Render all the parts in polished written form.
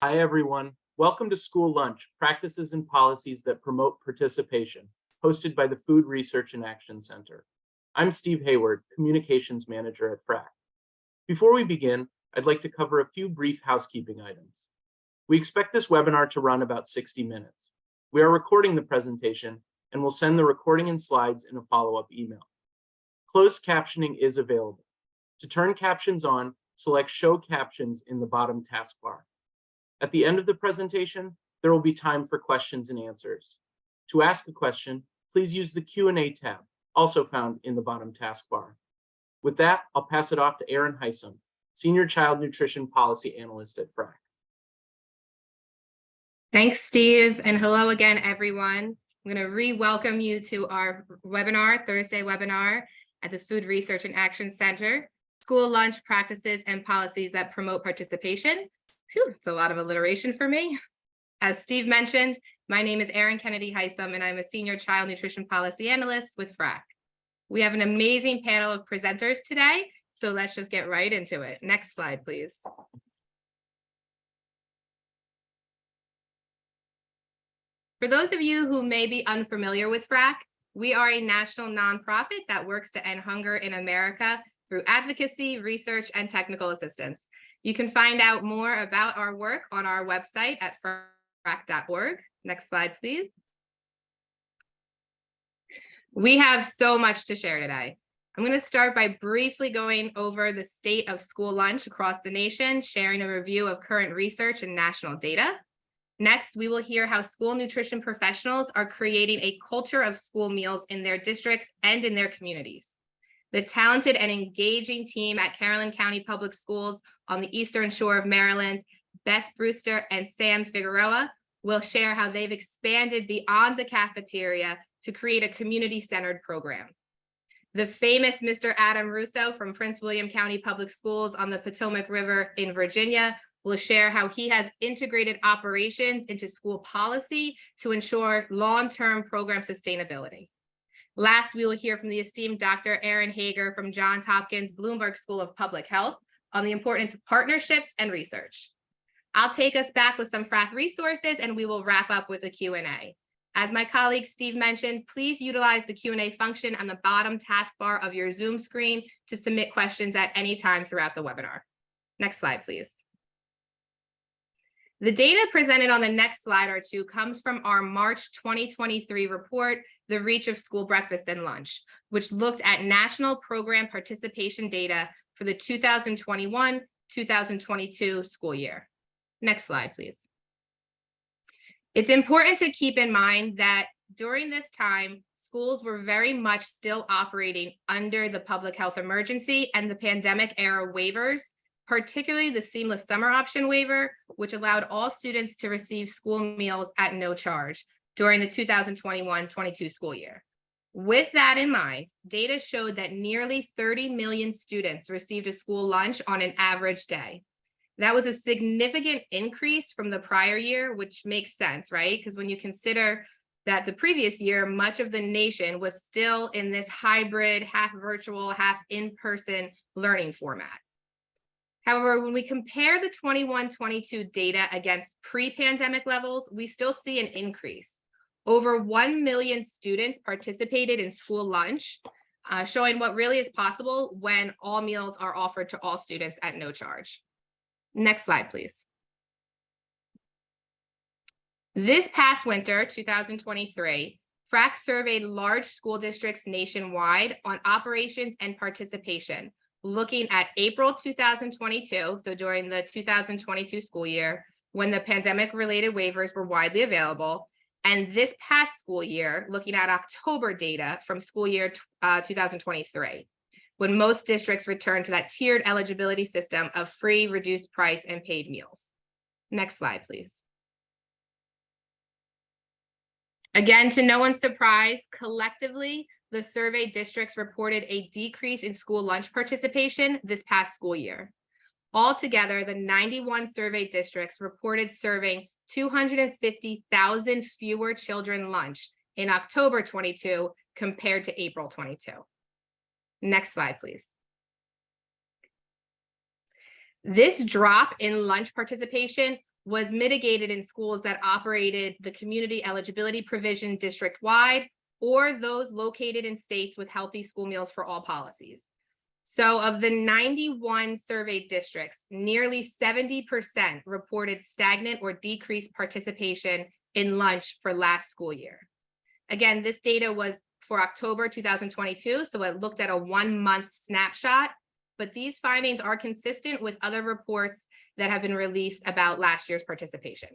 Hi, everyone. Welcome to School Lunch, Practices and Policies that Promote Participation, hosted by the Food Research and Action Center. I'm Steve Hayward, Communications Manager at Frack. Before we begin, I'd like to cover a few brief housekeeping items. We expect this webinar to run about 60 minutes. We are recording the presentation and will send the recording and slides in a follow-up email. Closed captioning is available. To turn captions on, select Show Captions in the bottom taskbar. At the end of the presentation, there will be time for questions and answers. To ask a question, please use the Q&A tab, also found in the bottom taskbar. With that, I'll pass it off to Erin Heisom, Senior Child Nutrition Policy Analyst at Frack. Thanks, Steve, and hello again, everyone. I'm going to re-welcome you to our webinar, Thursday webinar at the Food Research and Action Center, School Lunch Practices and Policies that Promote Participation. Phew, it's a lot of alliteration for me. As Steve mentioned, my name is Erin Kennedy Heisom, and I'm a Senior Child Nutrition Policy Analyst with Frack. We have an amazing panel of presenters today, so let's just get right into it. Next slide, please. For those of you who may be unfamiliar with Frack, we are a national nonprofit that works to end hunger in America through advocacy, research, and technical assistance. You can find out more about our work on our website at frack.org. Next slide, please. We have so much to share today. I'm going to start by briefly going over the state of school lunch across the nation, sharing a review of current research and national data. Next, we will hear how school nutrition professionals are creating a culture of school meals in their districts and in their communities. The talented and engaging team at Caroline County Public Schools on the Eastern Shore of Maryland, Beth Brewster and Sam Figueroa, will share how they've expanded beyond the cafeteria to create a community-centered program. The famous Mr. Adam Russo from Prince William County Public Schools on the Potomac River in Virginia will share how he has integrated operations into school policy to ensure long-term program sustainability. Last, we will hear from the esteemed Dr. Erin Hager from Johns Hopkins Bloomberg School of Public Health on the importance of partnerships and research. I'll take us back with some Frack resources, and we will wrap up with a Q&A. As my colleague Steve mentioned, please utilize the Q&A function on the bottom taskbar of your Zoom screen to submit questions at any time throughout the webinar. Next slide, please. The data presented on the next slide or two comes from our March 2023 report, The Reach of School Breakfast and Lunch, which looked at national program participation data for the 2021-2022 school year. Next slide, please. It's important to keep in mind that during this time, schools were very much still operating under the public health emergency and the pandemic era waivers, particularly the seamless summer option waiver, which allowed all students to receive school meals at no charge during the 2021-22 school year. With that in mind, data showed that nearly 30 million students received a school lunch on an average day. That was a significant increase from the prior year, which makes sense, right? Because when you consider that the previous year, much of the nation was still in this hybrid, half virtual, half in-person learning format. However, when we compare the 21-22 data against pre-pandemic levels, we still see an increase. Over 1 million students participated in school lunch, showing what really is possible when all meals are offered to all students at no charge. Next slide, please. This past winter, 2023, Frack surveyed large school districts nationwide on operations and participation, looking at April 2022, so during the 2022 school year, when the pandemic-related waivers were widely available, and this past school year, looking at October data from school year 2023, when most districts returned to that tiered eligibility system of free, reduced price, and paid meals. Next slide, please. Again, to no one's surprise, collectively, the survey districts reported a decrease in school lunch participation this past school year. Altogether, the 91 survey districts reported serving 250,000 fewer children lunch in October 22 compared to April 22. Next slide, please. This drop in lunch participation was mitigated in schools that operated the community eligibility provision district-wide or those located in states with healthy school meals for all policies. So of the 91 surveyed districts, nearly 70% reported stagnant or decreased participation in lunch for last school year. Again, this data was for October 2022, so it looked at a 1-month snapshot, but these findings are consistent with other reports that have been released about last year's participation.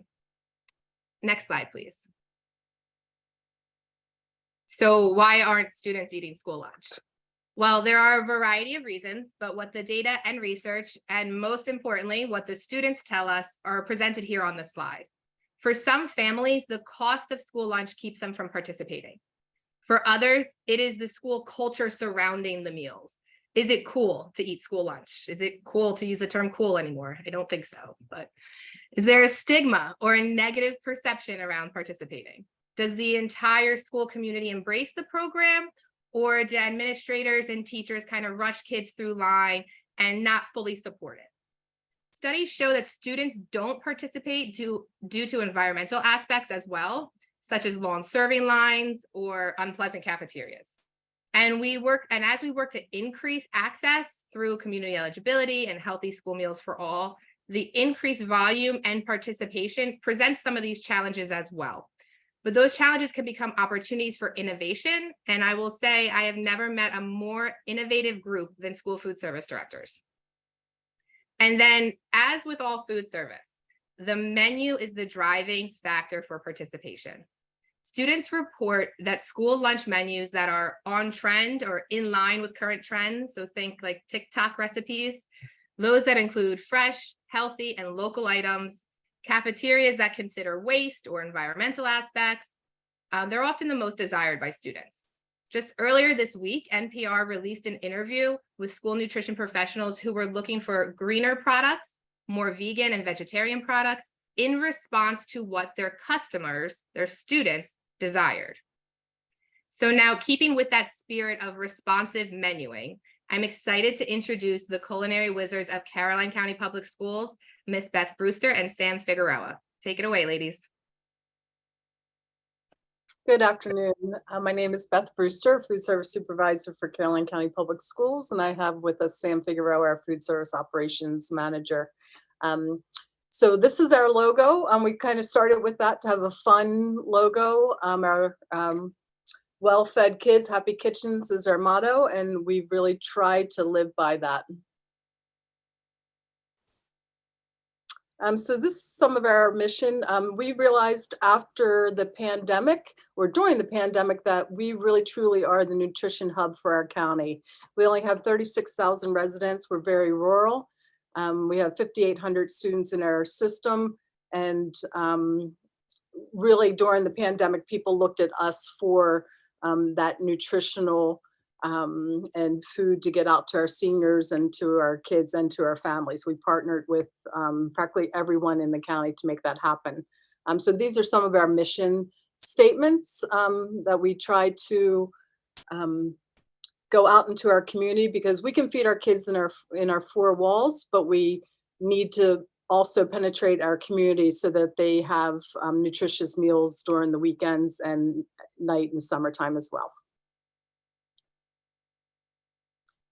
Next slide, please. So why aren't students eating school lunch? Well, there are a variety of reasons, but what the data and research, and most importantly, what the students tell us, are presented here on the slide. For some families, the cost of school lunch keeps them from participating. For others, it is the school culture surrounding the meals. Is it cool to eat school lunch? Is it cool to use the term cool anymore? I don't think so, but is there a stigma or a negative perception around participating? Does the entire school community embrace the program, or do administrators and teachers kind of rush kids through line and not fully support it? Studies show that students don't participate due to environmental aspects as well, such as long serving lines or unpleasant cafeterias. And as we work to increase access through community eligibility and healthy school meals for all, the increased volume and participation presents some of these challenges as well. But those challenges can become opportunities for innovation. And I will say, I have never met a more innovative group than school food service directors. And then, as with all food service, the menu is the driving factor for participation. Students report that school lunch menus that are on trend or in line with current trends, so think like TikTok recipes, those that include fresh, healthy, and local items, cafeterias that consider waste or environmental aspects, they're often the most desired by students. Just earlier this week, NPR released an interview with school nutrition professionals who were looking for greener products, more vegan and vegetarian products, in response to what their customers, their students, desired. So now, keeping with that spirit of responsive menuing, I'm excited to introduce the culinary wizards of Caroline County Public Schools, Miss Beth Brewster and Sam Figueroa. Take it away, ladies. Good afternoon. My name is Beth Brewster, Food Service Supervisor for Caroline County Public Schools, and I have with us Sam Figueroa, our Food Service Operations Manager. So this is our logo. We kind of started with that to have a fun logo. Our well-fed kids, happy kitchens is our motto, and we really tried to live by that. So this is some of our mission. We realized after the pandemic, or during the pandemic, that we really truly are the nutrition hub for our county. We only have 36,000 residents. We're very rural. We have 5,800 students in our system. And really during the pandemic, people looked at us for that nutritional and food to get out to our seniors and to our kids and to our families. We partnered with practically everyone in the county to make that happen. So these are some of our mission statements that we try to go out into our community, because we can feed our kids in our four walls, but we need to also penetrate our community so that they have nutritious meals during the weekends and night and summertime as well.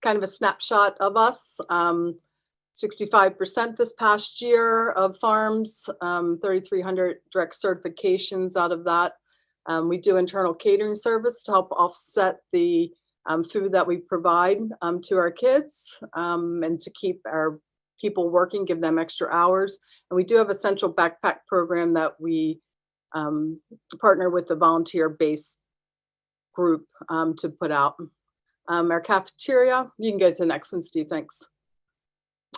Kind of a snapshot of us. 65% this past year of farms, 3,300 direct certifications out of that. We do internal catering service to help offset the food that we provide to our kids and to keep our people working, give them extra hours. And we do have a central backpack program that we partner with the volunteer-based group to put out. Our cafeteria, you can go to the next one, Steve, thanks.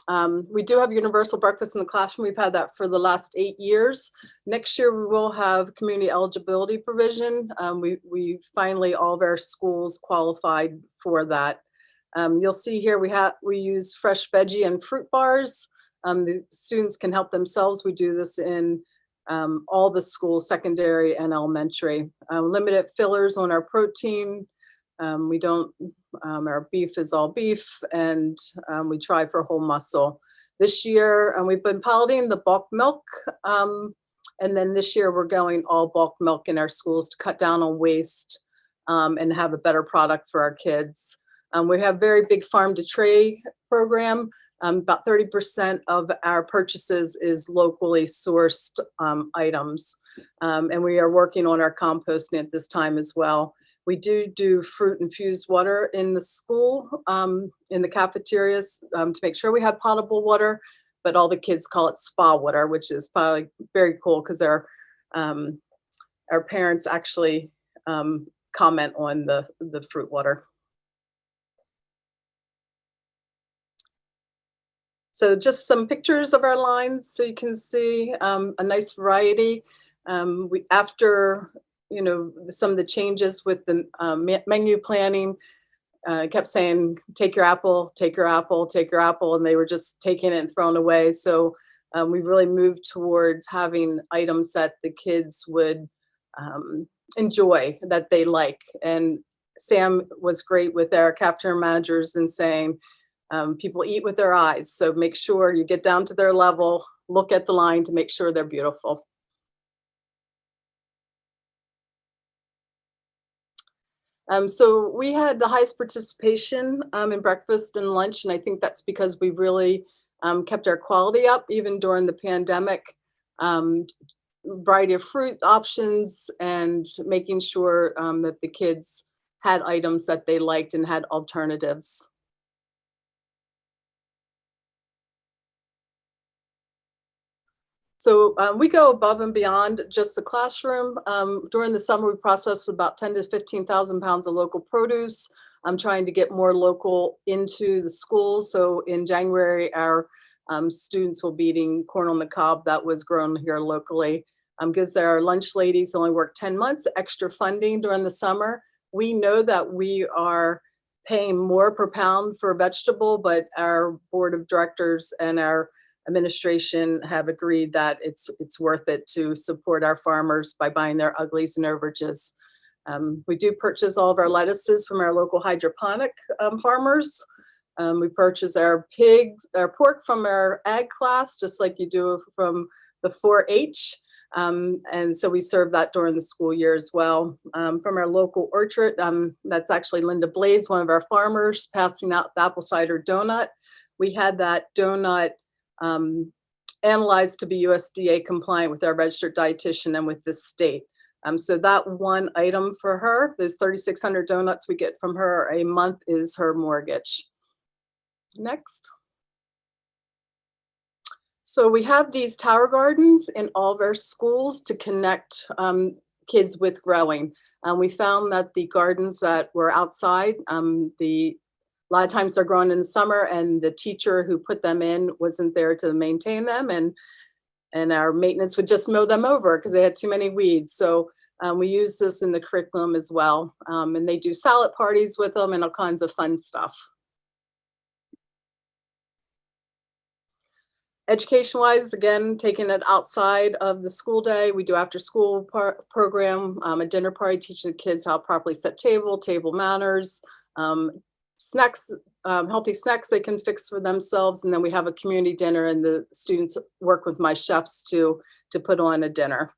We do have universal breakfast in the classroom. We've had that for the last 8 years. Next year, we will have community eligibility provision. We finally, all of our schools qualified for that. You'll see here we use fresh veggie and fruit bars. The students can help themselves. We do this in all the schools, secondary and elementary. Limited fillers on our protein. We don't, our beef is all beef, and we try for whole muscle. This year, we've been piloting the bulk milk. And then this year we're going all bulk milk in our schools to cut down on waste and have a better product for our kids. We have very big farm to tray program. About 30% of our purchases is locally sourced items. And we are working on our composting at this time as well. We do fruit infused water in the school, in the cafeterias to make sure we have potable water, but all the kids call it spa water, which is probably very cool because our parents actually comment on the fruit water. So just some pictures of our lines so you can see a nice variety. After some of the changes with the menu planning, kept saying, take your apple, take your apple, take your apple, and they were just taking it and throwing away. So we really moved towards having items that the kids would enjoy, that they like. And Sam was great with our cafeteria managers and saying, people eat with their eyes. So make sure you get down to their level, look at the line to make sure they're beautiful. So we had the highest participation in breakfast and lunch, and I think that's because we really kept our quality up even during the pandemic. Variety of fruit options and making sure that the kids had items that they liked and had alternatives. So we go above and beyond just the classroom. During the summer, we process about 10 to 15,000 pounds of local produce. I'm trying to get more local into the schools. So in January, our students will be eating corn on the cob that was grown here locally. Gives our lunch ladies only work 10 months, extra funding during the summer. We know that we are paying more per pound for a vegetable, but our board of directors and our administration have agreed that it's worth it to support our farmers by buying their uglies and overages. We do purchase all of our lettuces from our local hydroponic farmers. We purchase our pork from our ag class, just like you do from the 4-H. And so we serve that during the school year as well. From our local orchard, that's actually Linda Blades, one of our farmers, passing out the apple cider donut. We had that donut analyzed to be USDA compliant with our registered dietitian and with the state. So that one item for her, those 3,600 donuts we get from her a month, is her mortgage. Next. So we have these tower gardens in all of our schools to connect kids with growing. We found that the gardens that were outside, a lot of times they're grown in the summer and the teacher who put them in wasn't there to maintain them, and our maintenance would just mow them over because they had too many weeds. So we use this in the curriculum as well. And they do salad parties with them and all kinds of fun stuff. Education-wise, again, taking it outside of the school day, we do after-school program, a dinner party, teaching the kids how to properly set table manners, snacks, healthy snacks they can fix for themselves, and then we have a community dinner, and the students work with my chefs to put on a dinner.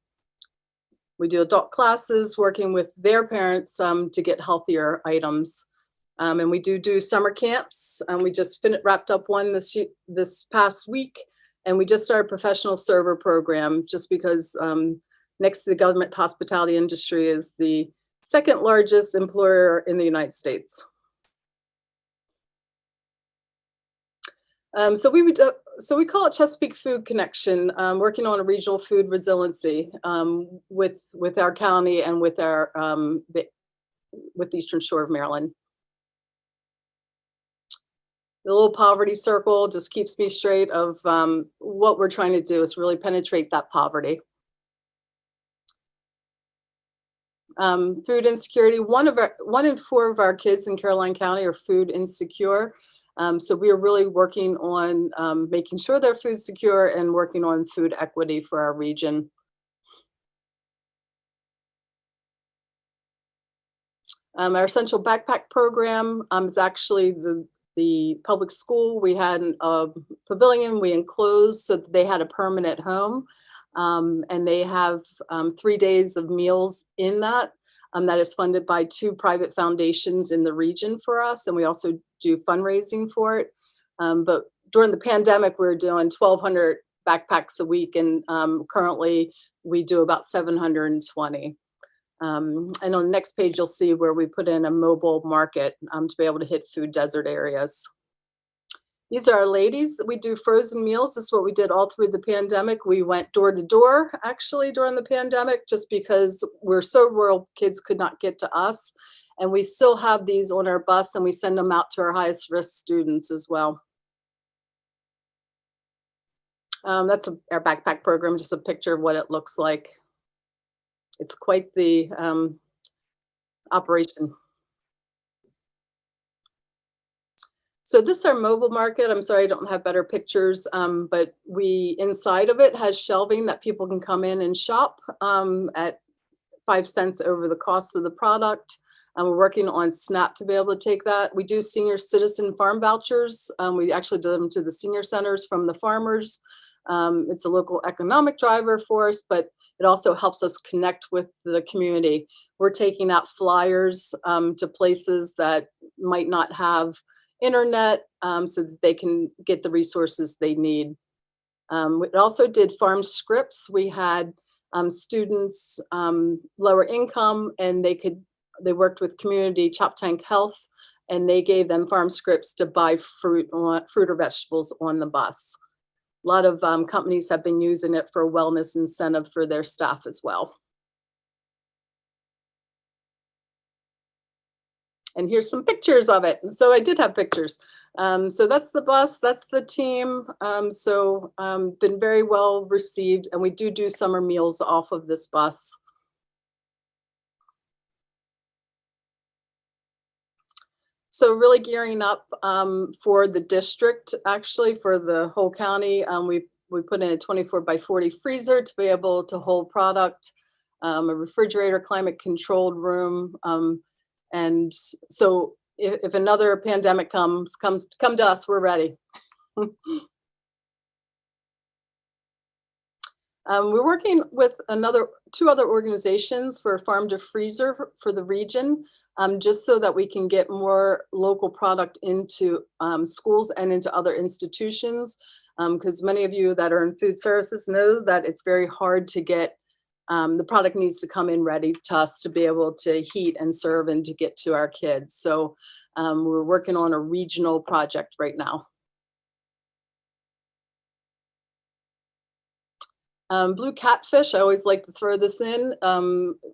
We do adult classes, working with their parents to get healthier items. And we do summer camps. We just wrapped up one this past week. And we just started a professional server program just because next to the government hospitality industry is the second largest employer in the United States. So we call it Chesapeake Food Connection, working on a regional food resiliency with our county and with our with the Eastern Shore of Maryland. The little poverty circle just keeps me straight of what we're trying to do is really penetrate that poverty. Food insecurity, one in 4 of our kids in Caroline County are food insecure. So we are really working on making sure they're food secure and working on food equity for our region. Our Essential Backpack Program is actually the public school, we had a pavilion we enclosed so that they had a permanent home. And they have 3 days of meals in that. That is funded by 2 private foundations in the region for us, and we also do fundraising for it. But during the pandemic, we were doing 1,200 backpacks a week, and currently we do about 720. And on the next page, you'll see where we put in a mobile market to be able to hit food desert areas. These are our ladies. We do frozen meals. This is what we did all through the pandemic. We went door to door actually during the pandemic just because we're so rural, kids could not get to us. And we still have these on our bus and we send them out to our highest risk students as well. That's our backpack program, just a picture of what it looks like. It's quite the operation. So this is our mobile market. I'm sorry, I don't have better pictures, but inside of it has shelving that people can come in and shop at 5 cents over the cost of the product. We're working on SNAP to be able to take that. We do senior citizen farm vouchers. We actually do them to the senior centers from the farmers. It's a local economic driver for us, but it also helps us connect with the community. We're taking out flyers to places that might not have internet so that they can get the resources they need. We also did farm scripts. We had students lower income, and they worked with community Chop Tank Health, and they gave them farm scripts to buy fruit or vegetables on the bus. A lot of companies have been using it for a wellness incentive for their staff as well. And here's some pictures of it. So I did have pictures. So that's the bus, that's the team. Been very well received, and we do summer meals off of this bus. So really gearing up for the district, actually for the whole county. We put in a 24x40 freezer to be able to hold product, a refrigerator, climate controlled room. And so if another pandemic come to us, we're ready. We're working with 2 other organizations for farm to freezer for the region, just so that we can get more local product into schools and into other institutions. Because many of you that are in food services know that it's very hard to get, the product needs to come in ready to us to be able to heat and serve and to get to our kids. So we're working on a regional project right now. Blue catfish, I always like to throw this in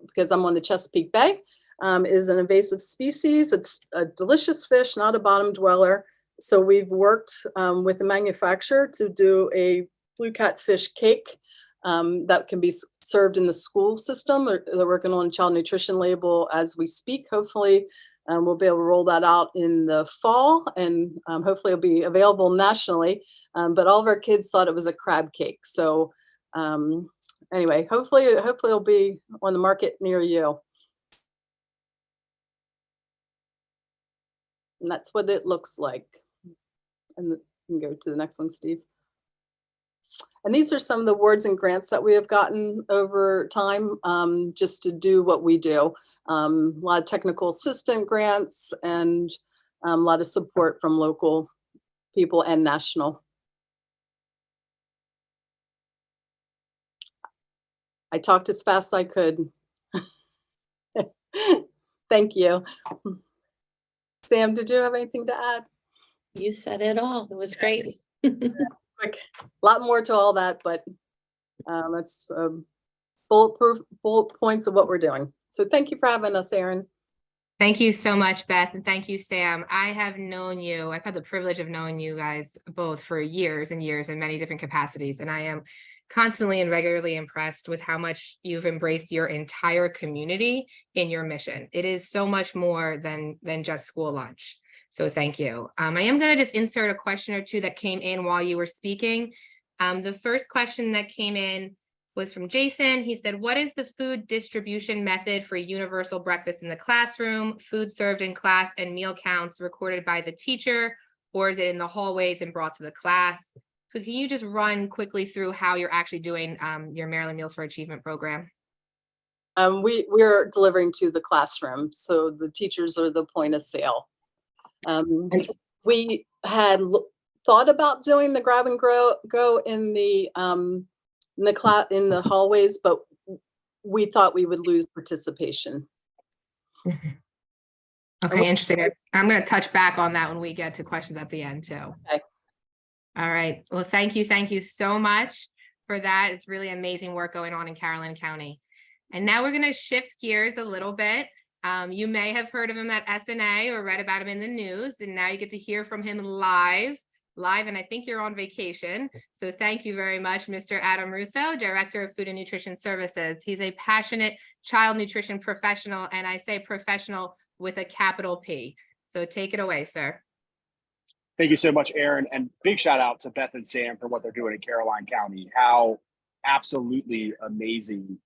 because I'm on the Chesapeake Bay, is an invasive species. It's a delicious fish, not a bottom dweller. So we've worked with the manufacturer to do a blue catfish cake that can be served in the school system. They're working on a child nutrition label as we speak. Hopefully we'll be able to roll that out in the fall, and hopefully it'll be available nationally. But all of our kids thought it was a crab cake. So anyway, hopefully it'll be on the market near you. And that's what it looks like. And you can go to the next one, Steve. And these are some of the awards and grants that we have gotten over time just to do what we do. A lot of technical assistant grants and a lot of support from local people and national. I talked as fast as I could. Thank you. Sam, did you have anything to add? You said it all. It was great. Quick, a lot more to all that, but that's bullet points of what we're doing. So thank you for having us, Erin. Thank you so much, Beth, and thank you, Sam. I've had the privilege of knowing you guys both for years and years in many different capacities, and I am constantly and regularly impressed with how much you've embraced your entire community in your mission. It is so much more than just school lunch. So thank you. I am going to just insert a question or two that came in while you were speaking. The first question that came in was from Jason. He said, what is the food distribution method for universal breakfast in the classroom, food served in class, and meal counts recorded by the teacher? or is it in the hallways and brought to the class? So can you just run quickly through how you're actually doing your Maryland Meals for Achievement program? We're delivering to the classroom, so the teachers are the point of sale. We had thought about doing the grab and go in the hallways, but we thought we would lose participation. Okay, interesting. I'm going to touch back on that when we get to questions at the end too. Okay. All right. Well, thank you so much for that. It's really amazing work going on in Caroline County. And now we're going to shift gears a little bit. You may have heard of him at SNA or read about him in the news, and now you get to hear from him live, and I think you're on vacation. So thank you very much, Mr. Adam Russo, Director of Food and Nutrition Services. He's a passionate child nutrition professional, and I say professional with a capital P. So take it away, sir. Thank you so much, Erin, and big shout out to Beth and Sam for what they're doing in Caroline County. How absolutely amazing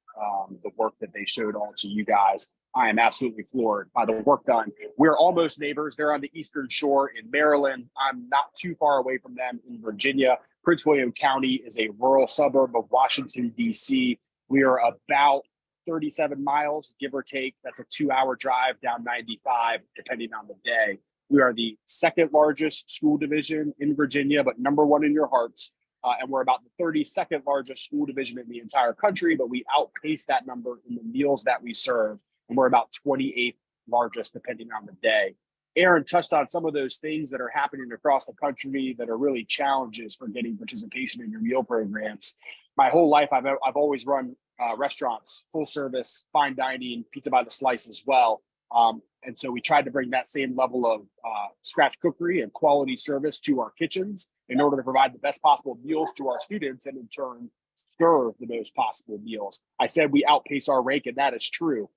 the work that they showed all to you guys. I am absolutely floored by the work done. We're almost neighbors. They're on the Eastern Shore in Maryland. I'm not too far away from them in Virginia. Prince William County is a rural suburb of Washington, D.C. We are about 37 miles, give or take. That's a 2-hour drive down 95, depending on the day. We are the second largest school division in Virginia, but number one in your hearts. And we're about the 32nd largest school division in the entire country, but we outpace that number in the meals that we serve. And we're about 28th largest, depending on the day. Erin touched on some of those things that are happening across the country that are really challenges for getting participation in your meal programs. My whole life, I've always run restaurants, full service, fine dining, pizza by the slice as well. And so we tried to bring that same level of scratch cookery and quality service to our kitchens in order to provide the best possible meals to our students and in turn serve the most possible meals. I said we outpace our rank, and that is true.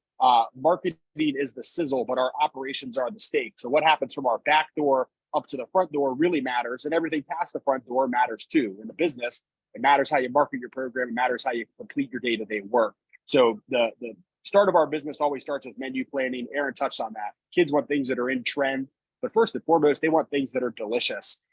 Marketing is the sizzle, but our operations are the steak. So what happens from our back door up to the front door really matters, and everything past the front door matters too. In the business, it matters how you market your program. It matters how you complete your day-to-day work. So the start of our business always starts with menu planning. Erin touched on that. Kids want things that are in trend, but first and foremost, they want things that are delicious.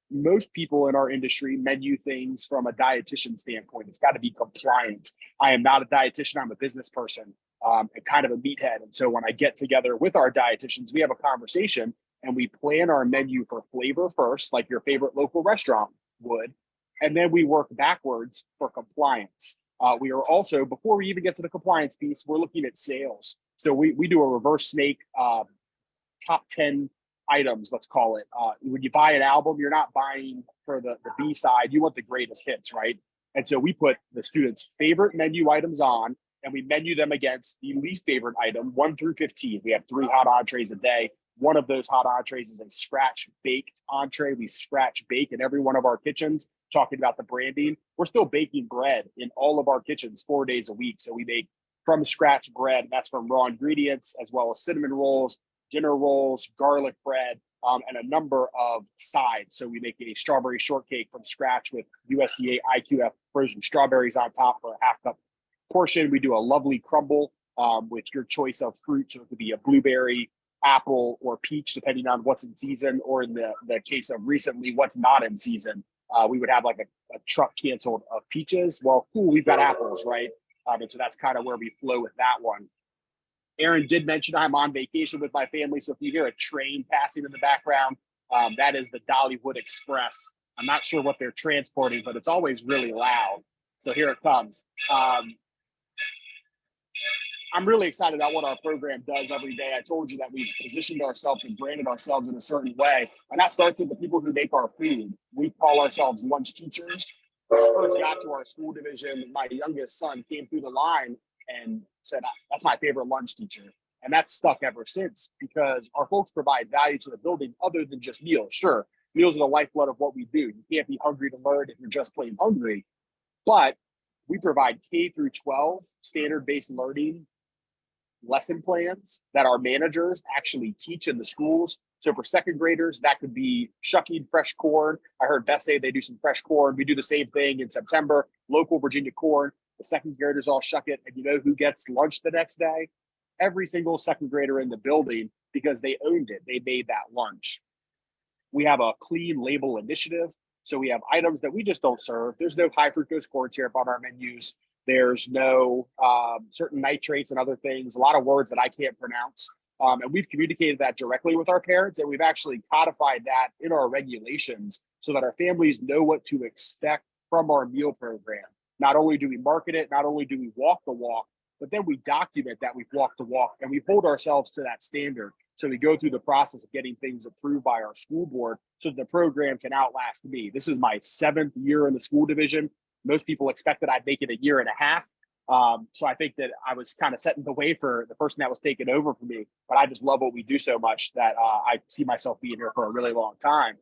Most people in our industry menu things from a dietitian standpoint. It's got to be compliant. I am not a dietitian. I'm a business person. And kind of a meathead. And so when I get together with our dietitians, we have a conversation and we plan our menu for flavor first, like your favorite local restaurant would. And then we work backwards for compliance. We are also, before we even get to the compliance piece, we're looking at sales. So we do a reverse snake top 10 items, let's call it. When you buy an album, you're not buying for the B side. You want the greatest hits, right? And so we put the students' favorite menu items on, and we menu them against the least favorite item, 1 through 15. We have 3 hot entrees a day. One of those hot entrees is a scratch baked entree. We scratch bake in every one of our kitchens. Talking about the branding, we're still baking bread in all of our kitchens 4 days a week. So we make from scratch bread. And that's from raw ingredients, as well as cinnamon rolls, dinner rolls, garlic bread, and a number of sides. So we make a strawberry shortcake from scratch with USDA IQF frozen strawberries on top for a half cup portion. We do a lovely crumble with your choice of fruit. So it could be a blueberry, apple, or peach, depending on what's in season, or in the case of recently, what's not in season. We would have like a truck canceled of peaches. Well, cool, we've got apples, right? And so that's kind of where we flow with that one. Erin did mention I'm on vacation with my family. So if you hear a train passing in the background, that is the Dollywood Express. I'm not sure what they're transporting, but it's always really loud. So here it comes. I'm really excited about what our program does every day. I told you that we've positioned ourselves and branded ourselves in a certain way. And that starts with the people who make our food. We call ourselves lunch teachers. When I first got to our school division, my youngest son came through the line and said, "That's my favorite lunch teacher." And that's stuck ever since, because our folks provide value to the building other than just meals. Sure, meals are the lifeblood of what we do. You can't be hungry to learn if you're just plain hungry. But we provide K through 12 standard-based learning lesson plans that our managers actually teach in the schools. So for second graders, that could be shucking fresh corn. I heard Beth say they do some fresh corn. We do the same thing in September, local Virginia corn. The second graders all shuck it. And you know who gets lunch the next day? Every single second grader in the building, because they owned it. They made that lunch. We have a clean label initiative. So we have items that we just don't serve. There's no high fructose corn syrup on our menus. There's no certain nitrates and other things, a lot of words that I can't pronounce. And we've communicated that directly with our parents, and we've actually codified that in our regulations so that our families know what to expect from our meal program. Not only do we market it, not only do we walk the walk, but then we document that we've walked the walk and we hold ourselves to that standard. So we go through the process of getting things approved by our school board so the program can outlast me. This is my 7th year in the school division. Most people expected I'd make it a year and a half. So I think that I was kind of setting the way for the person that was taking over for me. But I just love what we do so much that I see myself being here for a really long time.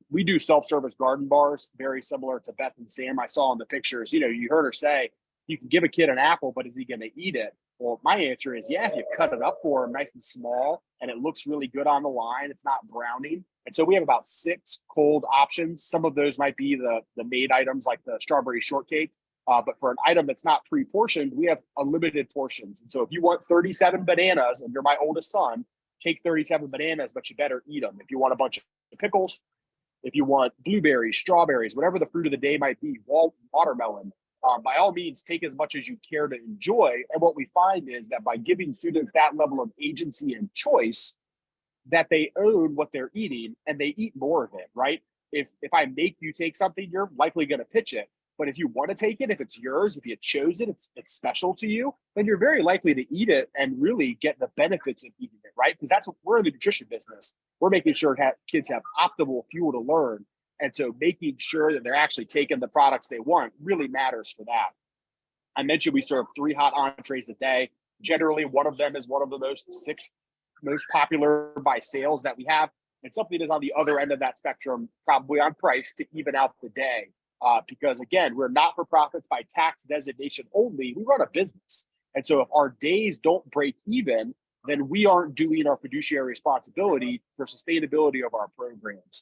We do self-service garden bars, very similar to Beth and Sam I saw in the pictures. You know, you heard her say, you can give a kid an apple, but is he going to eat it? Well, my answer is, yeah, if you cut it up for him nice and small and it looks really good on the line, it's not browning. And so we have about 6 cold options. Some of those might be the made items like the strawberry shortcake. But for an item that's not pre-portioned, we have unlimited portions. And so if you want 37 bananas and you're my oldest son, take 37 bananas, but you better eat them. If you want a bunch of pickles, if you want blueberries, strawberries, whatever the fruit of the day might be, watermelon, by all means, take as much as you care to enjoy. And what we find is that by giving students that level of agency and choice, that they own what they're eating and they eat more of it, right? If I make you take something, you're likely going to pitch it. But if you want to take it, if it's yours, if you chose it, it's special to you, then you're very likely to eat it and really get the benefits of eating it, right? Because that's what we're in the nutrition business. We're making sure kids have optimal fuel to learn. And so making sure that they're actually taking the products they want really matters for that. I mentioned we serve 3 hot entrees a day. Generally, one of them is one of the 6 most popular by sales that we have. And something is on the other end of that spectrum, probably on price to even out the day. Because again, we're not for profits by tax designation only. We run a business. And so if our days don't break even, then we aren't doing our fiduciary responsibility for sustainability of our programs.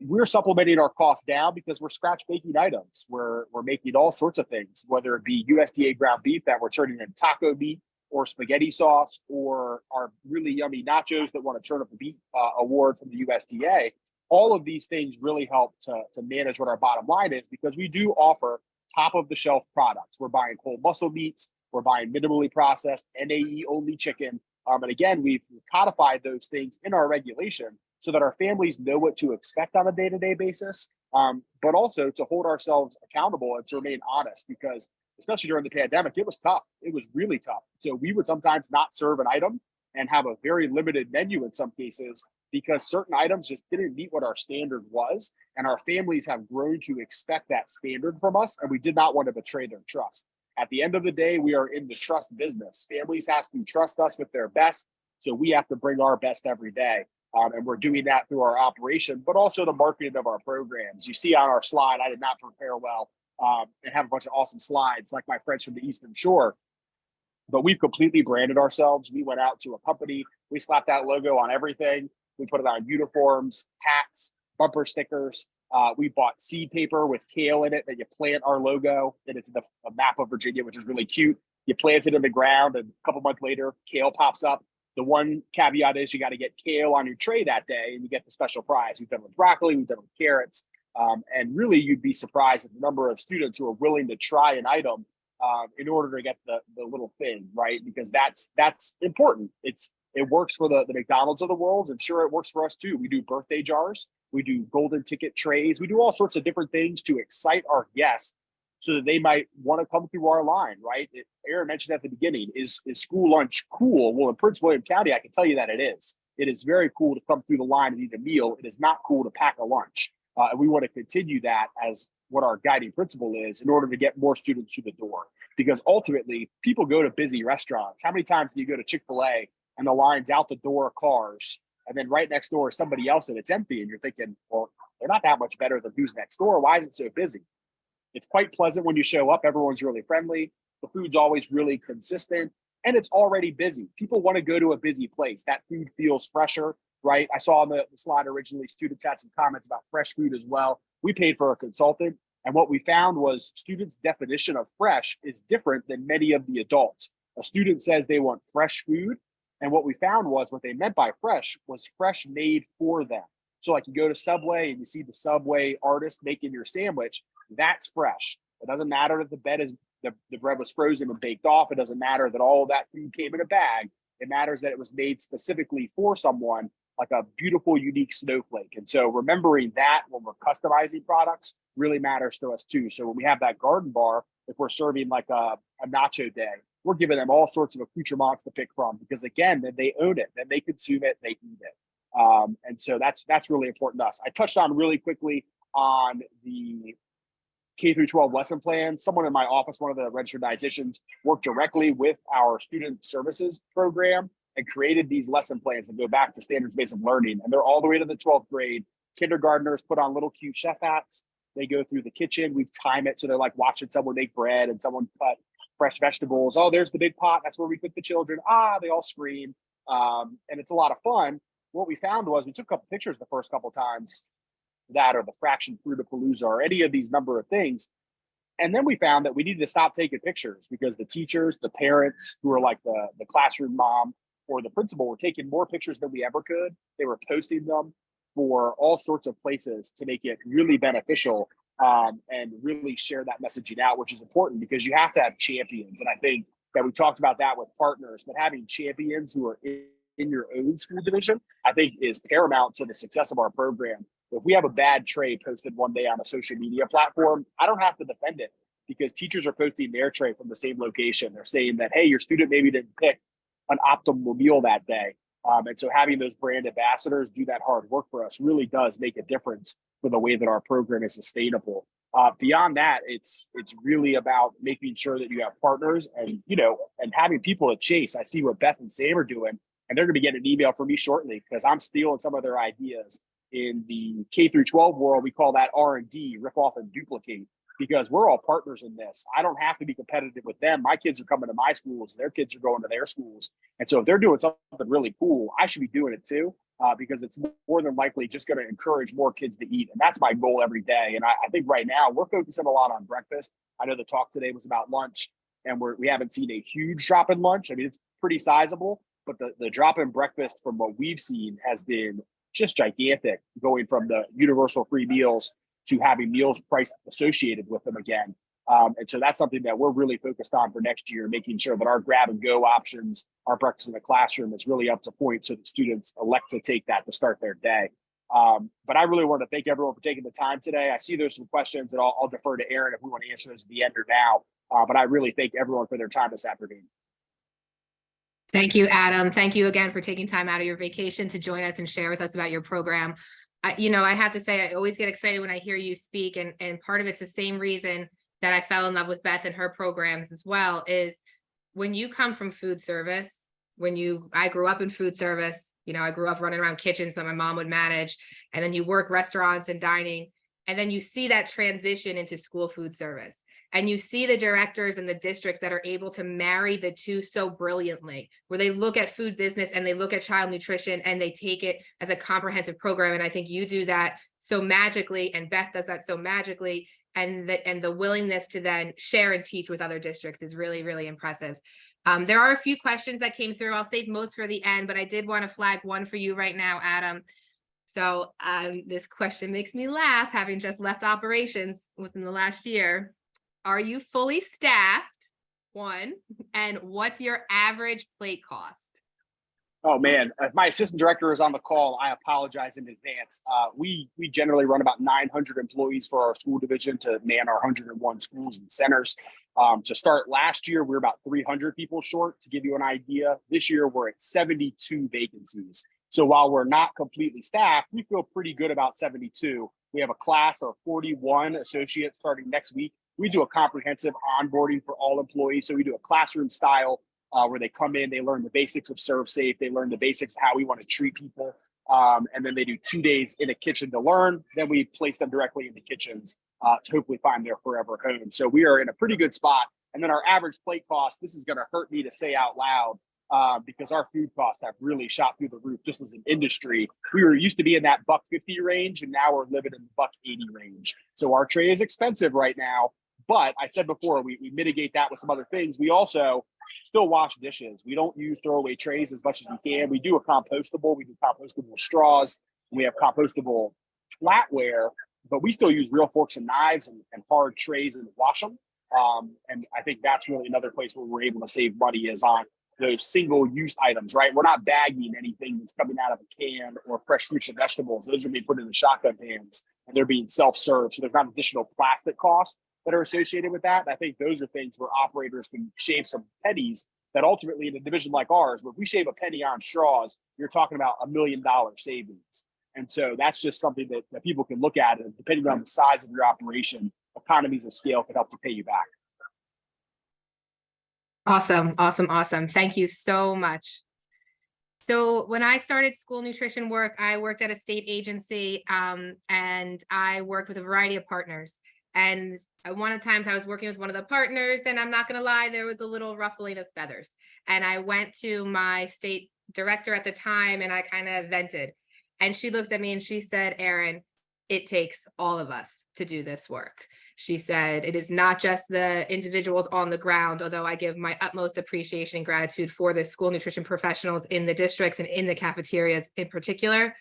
We're supplementing our costs down because we're scratch baking items. We're making all sorts of things, whether it be USDA ground beef that we're turning into taco meat or spaghetti sauce, or our really yummy nachos that want to turn up the beat award from the USDA. All of these things really help to manage what our bottom line is, because we do offer top of the shelf products. We're buying whole muscle meats. We're buying minimally processed NAE only chicken. And again, we've codified those things in our regulation so that our families know what to expect on a day-to-day basis, but also to hold ourselves accountable and to remain honest, because especially during the pandemic, it was tough. It was really tough. So we would sometimes not serve an item and have a very limited menu in some cases because certain items just didn't meet what our standard was. And our families have grown to expect that standard from us, and we did not want to betray their trust. At the end of the day, we are in the trust business. Families have to trust us with their best, so we have to bring our best every day. And we're doing that through our operation, but also the marketing of our programs. You see on our slide, I did not prepare well and have a bunch of awesome slides like my friends from the Eastern Shore. But we've completely branded ourselves. We went out to a company. We slapped that logo on everything. We put it on uniforms, hats, bumper stickers. We bought seed paper with kale in it that you plant our logo. And it's a map of Virginia, which is really cute. You plant it in the ground, and a couple months later, kale pops up. The one caveat is you got to get kale on your tray that day, and you get the special prize. We've done with broccoli, we've done with carrots. And really, you'd be surprised at the number of students who are willing to try an item in order to get the little thing, right? Because that's important. It works for the McDonald's of the world, and sure, it works for us too. We do birthday jars, we do golden ticket trays, we do all sorts of different things to excite our guests so that they might want to come through our line, right? Aaron mentioned at the beginning, is school lunch cool? Well, in Prince William County, I can tell you that it is. It is very cool to come through the line and eat a meal. It is not cool to pack a lunch. And we want to continue that as what our guiding principle is in order to get more students through the door. Because ultimately, people go to busy restaurants. How many times do you go to Chick-fil-A and the line's out the door, cars, and then right next door is somebody else and it's empty, and you're thinking, well, they're not that much better than who's next door. Why is it so busy? It's quite pleasant when you show up. Everyone's really friendly. The food's always really consistent, and it's already busy. People want to go to a busy place. That food feels fresher, right? I saw on the slide originally, students had some comments about fresh food as well. We paid for a consultant, and what we found was students' definition of fresh is different than many of the adults. A student says they want fresh food, and what we found was what they meant by fresh was fresh made for them. So like you go to Subway and you see the Subway artist making your sandwich, that's fresh. It doesn't matter that the bread was frozen and baked off. It doesn't matter that all of that food came in a bag. It matters that it was made specifically for someone, like a beautiful, unique snowflake. And so remembering that when we're customizing products really matters to us too. So when we have that garden bar, if we're serving like a nacho day, we're giving them all sorts of accoutrements to pick from, because again, then they own it, then they consume it, they eat it. And so that's really important to us. I touched on really quickly on the K through 12 lesson plan. Someone in my office, one of the registered dietitians, worked directly with our student services program and created these lesson plans that go back to standards-based learning. And they're all the way to the 12th grade. Kindergartners put on little cute chef hats. They go through the kitchen. We time it so they're like watching someone make bread and someone cut fresh vegetables. Oh, there's the big pot. That's where we put the children. They all scream. And it's a lot of fun. What we found was we took a couple pictures the first couple times, that or the fraction Fruitapalooza or any of these number of things. And then we found that we needed to stop taking pictures because the teachers, the parents who are like the classroom mom or the principal were taking more pictures than we ever could. They were posting them for all sorts of places to make it really beneficial and really share that messaging out, which is important because you have to have champions. And I think that we talked about that with partners, but having champions who are in your own school division, I think is paramount to the success of our program. If we have a bad tray posted one day on a social media platform, I don't have to defend it because teachers are posting their tray from the same location. They're saying that, hey, your student maybe didn't pick an optimal meal that day. And so having those brand ambassadors do that hard work for us really does make a difference for the way that our program is sustainable. Beyond that, it's really about making sure that you have partners and having people to chase. I see what Beth and Sam are doing, and they're going to be getting an email from me shortly because I'm stealing some of their ideas. In the K through 12 world, we call that R&D, rip off and duplicate, because we're all partners in this. I don't have to be competitive with them. My kids are coming to my schools. Their kids are going to their schools. And so if they're doing something really cool, I should be doing it too, because it's more than likely just going to encourage more kids to eat. And that's my goal every day. And I think right now we're focusing a lot on breakfast. I know the talk today was about lunch, and we haven't seen a huge drop in lunch. I mean, it's pretty sizable, but the drop in breakfast from what we've seen has been just gigantic, going from the universal free meals to having meals priced associated with them again. And so that's something that we're really focused on for next year, making sure that our grab and go options, our breakfast in the classroom is really up to point so that students elect to take that to start their day. But I really want to thank everyone for taking the time today. I see there's some questions that I'll defer to Aaron if we want to answer those at the end or now. But I really thank everyone for their time this afternoon. Thank you, Adam. Thank you again for taking time out of your vacation to join us and share with us about your program. I have to say, I always get excited when I hear you speak, and part of it's the same reason that I fell in love with Beth and her programs as well, is when you come from food service, I grew up in food service, I grew up running around kitchens that my mom would manage, and then you work restaurants and dining, and then you see that transition into school food service. And you see the directors and the districts that are able to marry the two so brilliantly, where they look at food business and they look at child nutrition and they take it as a comprehensive program. And I think you do that so magically, and Beth does that so magically. And the willingness to then share and teach with other districts is really, really impressive. There are a few questions that came through. I'll save most for the end, but I did want to flag one for you right now, Adam. So this question makes me laugh, having just left operations within the last year. Are you fully staffed? One, and what's your average plate cost? Oh man, if my assistant director is on the call, I apologize in advance. We generally run about 900 employees for our school division to man our 101 schools and centers. To start last year, we were about 300 people short. To give you an idea, this year we're at 72 vacancies. So while we're not completely staffed, we feel pretty good about 72. We have a class of 41 associates starting next week. We do a comprehensive onboarding for all employees. So we do a classroom style where they come in, they learn the basics of Serve Safe, they learn the basics of how we want to treat people. And then they do 2 days in a kitchen to learn. Then we place them directly into kitchens to hopefully find their forever home. So we are in a pretty good spot. And then our average plate cost, this is going to hurt me to say out loud because our food costs have really shot through the roof just as an industry. We were used to be in that $1.50 range, and now we're living in the $1.80 range. So our tray is expensive right now. But I said before, we mitigate that with some other things. We also still wash dishes. We don't use throwaway trays as much as we can. We do a compostable. We do compostable straws. We have compostable flatware, but we still use real forks and knives and hard trays and wash them. And I think that's really another place where we're able to save money is on those single-use items, right? We're not bagging anything that's coming out of a can or fresh fruits and vegetables. Those are being put in the shotgun pans and they're being self-served. So there's not additional plastic costs that are associated with that. And I think those are things where operators can shave some pennies that ultimately in a division like ours, where if we shave a penny on straws, you're talking about $1 million savings. And so that's just something that people can look at. And depending on the size of your operation, economies of scale can help to pay you back. Awesome, awesome, awesome. Thank you so much. So when I started school nutrition work, I worked at a state agency and I worked with a variety of partners. And one of the times I was working with one of the partners, and I'm not going to lie, there was a little ruffling of feathers. And I went to my state director at the time and I kind of vented. And she looked at me and she said, Erin, it takes all of us to do this work. She said, it is not just the individuals on the ground, although I give my utmost appreciation and gratitude for the school nutrition professionals in the districts and in the cafeterias in particular.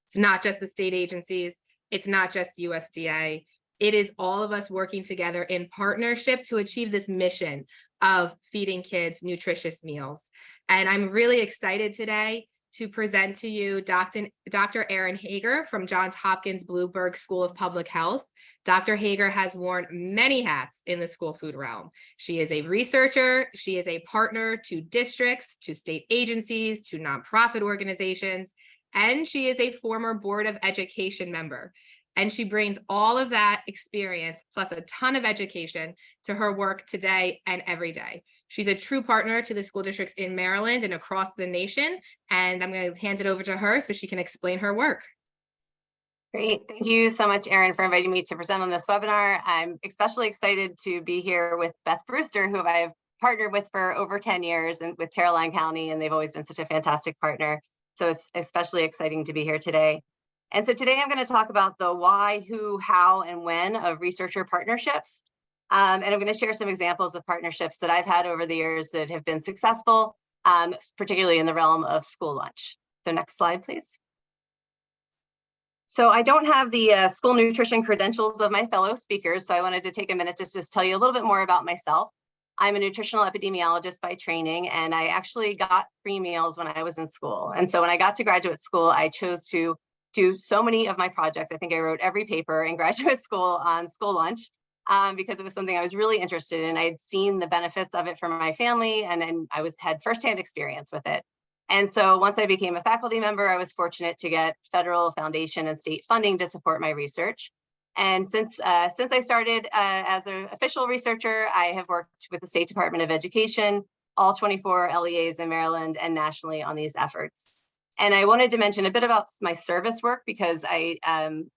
It's not just the state agencies. It's not just USDA. It is all of us working together in partnership to achieve this mission of feeding kids nutritious meals. And I'm really excited today to present to you Dr. Erin Hager from Johns Hopkins Bloomberg School of Public Health. Dr. Hager has worn many hats in the school food realm. She is a researcher, she is a partner to districts, to state agencies, to nonprofit organizations, and she is a former Board of Education member. And she brings all of that experience plus a ton of education to her work today and every day. She's a true partner to the school districts in Maryland and across the nation. And I'm going to hand it over to her so she can explain her work. Great. Thank you so much, Erin, for inviting me to present on this webinar. I'm especially excited to be here with Beth Brewster, who I've partnered with for over 10 years and with Caroline County, and they've always been such a fantastic partner. So it's especially exciting to be here today. And so today I'm going to talk about the why, who, how, and when of researcher partnerships. And I'm going to share some examples of partnerships that I've had over the years that have been successful, particularly in the realm of school lunch. So next slide, please. So I don't have the school nutrition credentials of my fellow speakers, so I wanted to take a minute just to tell you a little bit more about myself. I'm a nutritional epidemiologist by training, and I actually got free meals when I was in school. And so when I got to graduate school, I chose to do so many of my projects. I think I wrote every paper in graduate school on school lunch because it was something I was really interested in. I had seen the benefits of it for my family, and then I had firsthand experience with it. And so once I became a faculty member, I was fortunate to get federal, foundation, and state funding to support my research. And since I started as an official researcher, I have worked with the State Department of Education, all 24 LEAs in Maryland, and nationally on these efforts. And I wanted to mention a bit about my service work because I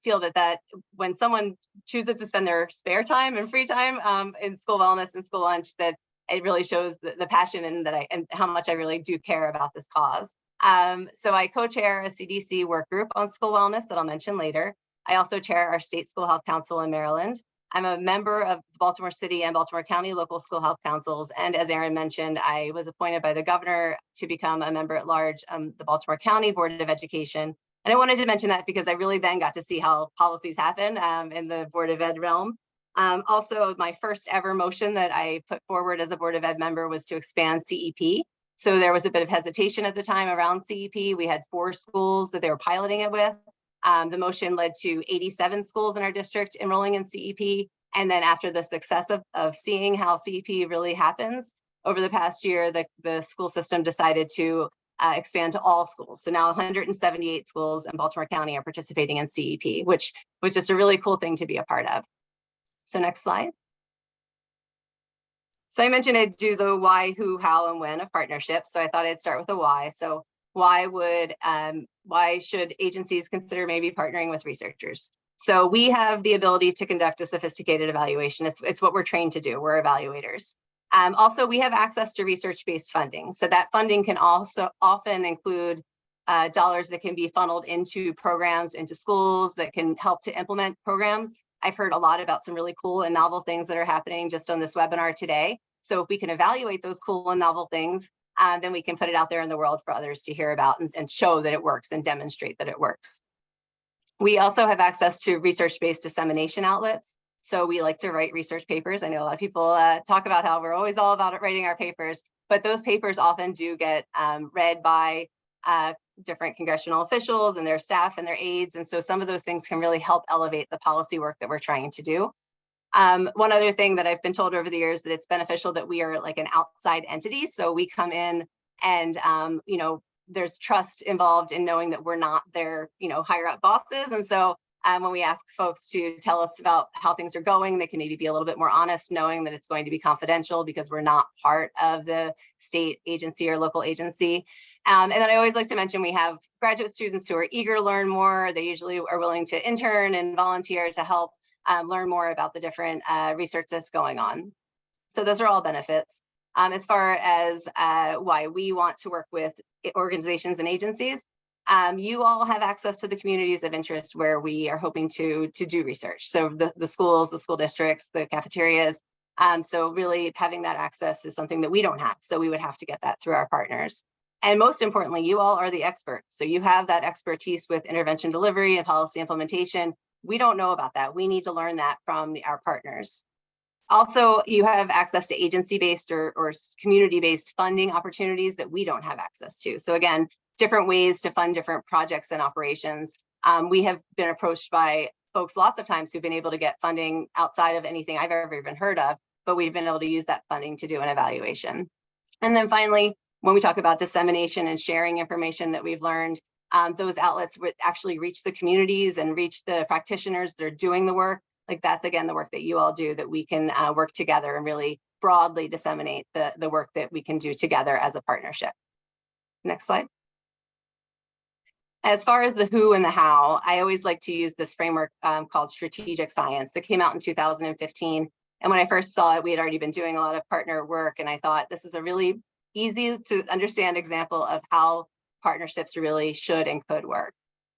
feel that when someone chooses to spend their spare time and free time in school wellness and school lunch, that it really shows the passion and how much I really do care about this cause. So I co-chair a CDC work group on school wellness that I'll mention later. I also chair our state school health council in Maryland. I'm a member of Baltimore City and Baltimore County local school health councils. And as Erin mentioned, I was appointed by the governor to become a member at large the Baltimore County Board of Education. And I wanted to mention that because I really then got to see how policies happen in the Board of Ed realm. Also, my first ever motion that I put forward as a Board of Ed member was to expand CEP. So there was a bit of hesitation at the time around CEP. We had 4 schools that they were piloting it with. The motion led to 87 schools in our district enrolling in CEP. And then after the success of seeing how CEP really happens over the past year, the school system decided to expand to all schools. So now 178 schools in Baltimore County are participating in CEP, which was just a really cool thing to be a part of. So next slide. So I mentioned I'd do the why, who, how, and when of partnerships. So I thought I'd start with the why. So why should agencies consider maybe partnering with researchers? So we have the ability to conduct a sophisticated evaluation. It's what we're trained to do. We're evaluators. Also, we have access to research-based funding. So that funding can also often include dollars that can be funneled into programs, into schools that can help to implement programs. I've heard a lot about some really cool and novel things that are happening just on this webinar today. So if we can evaluate those cool and novel things, then we can put it out there in the world for others to hear about and show that it works and demonstrate that it works. We also have access to research-based dissemination outlets. So we like to write research papers. I know a lot of people talk about how we're always all about writing our papers, but those papers often do get read by different congressional officials and their staff and their aides. And so some of those things can really help elevate the policy work that we're trying to do. One other thing that I've been told over the years that it's beneficial that we are like an outside entity. So we come in and, you know, there's trust involved in knowing that we're not their, you know, higher up bosses. And so when we ask folks to tell us about how things are going, they can maybe be a little bit more honest, knowing that it's going to be confidential because we're not part of the state agency or local agency. And then I always like to mention we have graduate students who are eager to learn more. They usually are willing to intern and volunteer to help learn more about the different research that's going on. So those are all benefits. As far as why we want to work with organizations and agencies, you all have access to the communities of interest where we are hoping to do research. So the schools, the school districts, the cafeterias. So really having that access is something that we don't have. So we would have to get that through our partners. And most importantly, you all are the experts. So you have that expertise with intervention delivery and policy implementation. We don't know about that. We need to learn that from our partners. Also, you have access to agency-based or community-based funding opportunities that we don't have access to. So again, different ways to fund different projects and operations. We have been approached by folks lots of times who've been able to get funding outside of anything I've ever even heard of, but we've been able to use that funding to do an evaluation. And then finally, when we talk about dissemination and sharing information that we've learned, those outlets would actually reach the communities and reach the practitioners that are doing the work. Like that's, again, the work that you all do, that we can work together and really broadly disseminate the work that we can do together as a partnership. Next slide. As far as the who and the how, I always like to use this framework called strategic science that came out in 2015. And when I first saw it, we had already been doing a lot of partner work. And I thought this is a really easy to understand example of how partnerships really should and could work.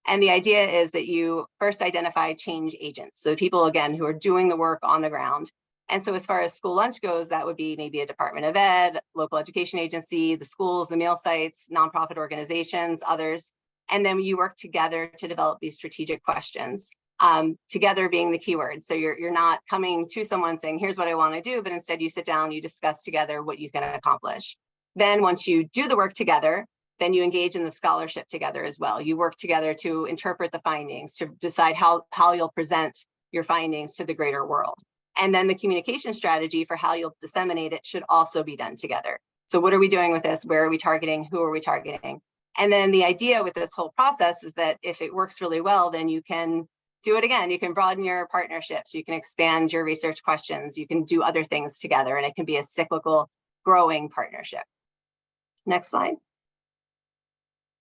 And the idea is that you first identify change agents. So people, again, who are doing the work on the ground. And so as far as school lunch goes, that would be maybe a Department of Ed, local education agency, the schools, the meal sites, nonprofit organizations, others. And then you work together to develop these strategic questions, together being the keyword. So you're not coming to someone saying, here's what I want to do, but instead you sit down, you discuss together what you can accomplish. Then once you do the work together, then you engage in the scholarship together as well. You work together to interpret the findings, to decide how you'll present your findings to the greater world. And then the communication strategy for how you'll disseminate it should also be done together. So what are we doing with this? Where are we targeting? Who are we targeting? And then the idea with this whole process is that if it works really well, then you can do it again. You can broaden your partnerships. You can expand your research questions. You can do other things together, and it can be a cyclical, growing partnership. Next slide.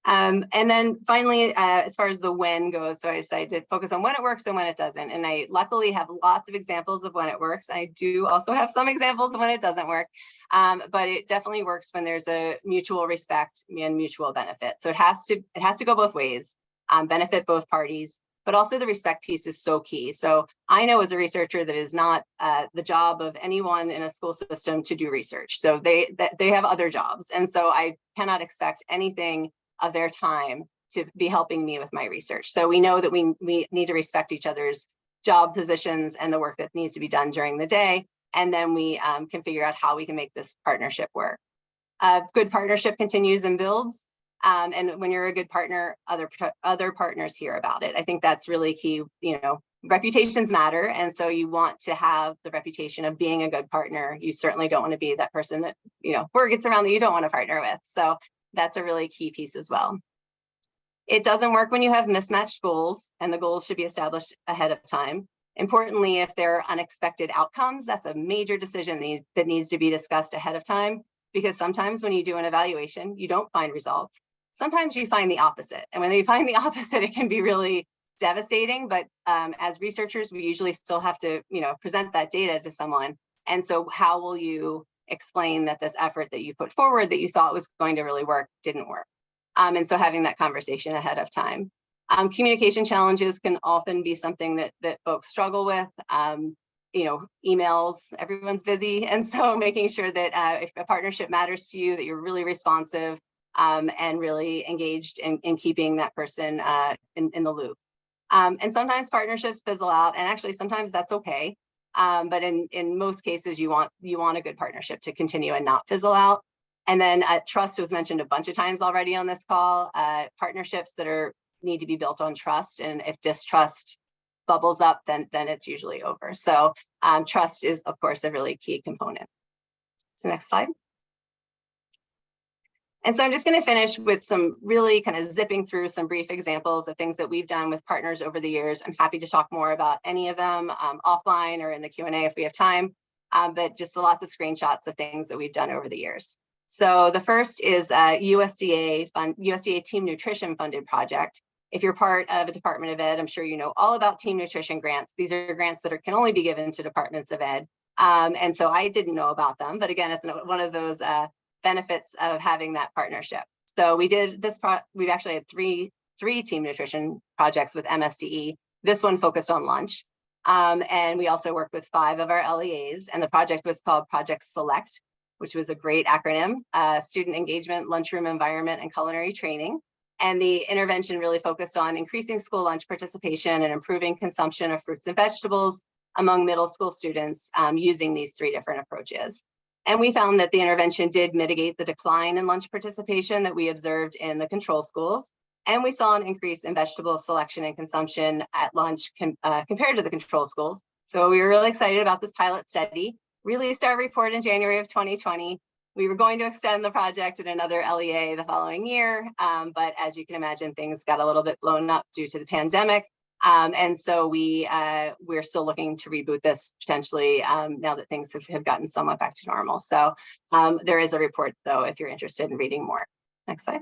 And then finally, as far as the when goes, so I decided to focus on when it works and when it doesn't. And I luckily have lots of examples of when it works. I do also have some examples of when it doesn't work, but it definitely works when there's a mutual respect and mutual benefit. So it has to go both ways, benefit both parties, but also the respect piece is so key. So I know as a researcher that is not the job of anyone in a school system to do research. So they have other jobs. And so I cannot expect anything of their time to be helping me with my research. So we know that we need to respect each other's job positions and the work that needs to be done during the day. And then we can figure out how we can make this partnership work. Good partnership continues and builds. And when you're a good partner, other partners hear about it. I think that's really key. You know, reputations matter. And so you want to have the reputation of being a good partner. You certainly don't want to be that person that, you know, word gets around that you don't want to partner with. So that's a really key piece as well. It doesn't work when you have mismatched goals, and the goals should be established ahead of time. Importantly, if there are unexpected outcomes, that's a major decision that needs to be discussed ahead of time, because sometimes when you do an evaluation, you don't find results. Sometimes you find the opposite. And when you find the opposite, it can be really devastating. But as researchers, we usually still have to, you know, present that data to someone. And so how will you explain that this effort that you put forward that you thought was going to really work didn't work? And so having that conversation ahead of time. Communication challenges can often be something that folks struggle with. You know, emails, everyone's busy. And so making sure that if a partnership matters to you, that you're really responsive and really engaged in keeping that person in the loop. And sometimes partnerships fizzle out, and actually sometimes that's okay. But in most cases, you want a good partnership to continue and not fizzle out. And then trust was mentioned a bunch of times already on this call. Partnerships that need to be built on trust, and if distrust bubbles up, then it's usually over. So trust is, of course, a really key component. So next slide. And so I'm just going to finish with some really kind of zipping through some brief examples of things that we've done with partners over the years. I'm happy to talk more about any of them offline or in the Q&A if we have time, but just lots of screenshots of things that we've done over the years. So the first is USDA Team Nutrition funded project. If you're part of a Department of Ed, I'm sure you know all about Team Nutrition grants. These are grants that can only be given to departments of ed. And so I didn't know about them, but again, it's one of those benefits of having that partnership. So we did this, we've actually had three Team Nutrition projects with MSDE. This one focused on lunch. And we also worked with 5 of our LEAs, and the project was called Project Select, which was a great acronym, Student Engagement, Lunchroom Environment, and Culinary Training. And the intervention really focused on increasing school lunch participation and improving consumption of fruits and vegetables among middle school students using these 3 different approaches. And we found that the intervention did mitigate the decline in lunch participation that we observed in the control schools. And we saw an increase in vegetable selection and consumption at lunch compared to the control schools. So we were really excited about this pilot study. Released our report in January of 2020. We were going to extend the project in another LEA the following year, but as you can imagine, things got a little bit blown up due to the pandemic. And so we're still looking to reboot this potentially now that things have gotten somewhat back to normal. So there is a report though, if you're interested in reading more. Next slide.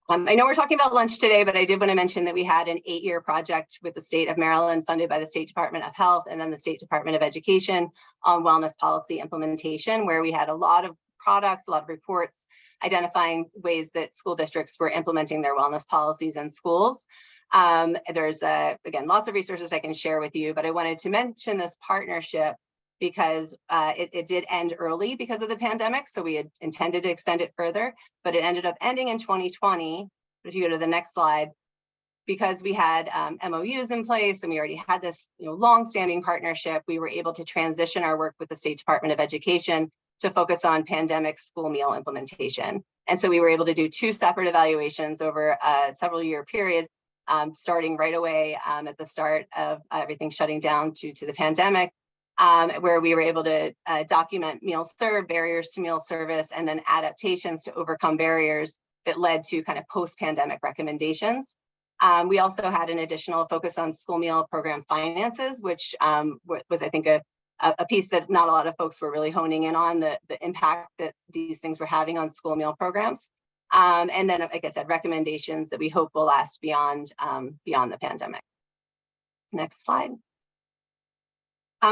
I know we're talking about lunch today, but I did want to mention that we had an 8-year project with the state of Maryland funded by the State Department of Health and then the State Department of Education on wellness policy implementation, where we had a lot of products, a lot of reports identifying ways that school districts were implementing their wellness policies in schools. There's, again, lots of resources I can share with you, but I wanted to mention this partnership because it did end early because of the pandemic. So we had intended to extend it further, but it ended up ending in 2020. If you go to the next slide, because we had MOUs in place and we already had this long-standing partnership, we were able to transition our work with the State Department of Education to focus on pandemic school meal implementation. And so we were able to do 2 separate evaluations over a several-year period, starting right away at the start of everything shutting down due to the pandemic, where we were able to document meals served, barriers to meal service, and then adaptations to overcome barriers that led to kind of post-pandemic recommendations. We also had an additional focus on school meal program finances, which was, I think, a piece that not a lot of folks were really honing in on, the impact that these things were having on school meal programs. And then, like I said, recommendations that we hope will last beyond the pandemic. Next slide.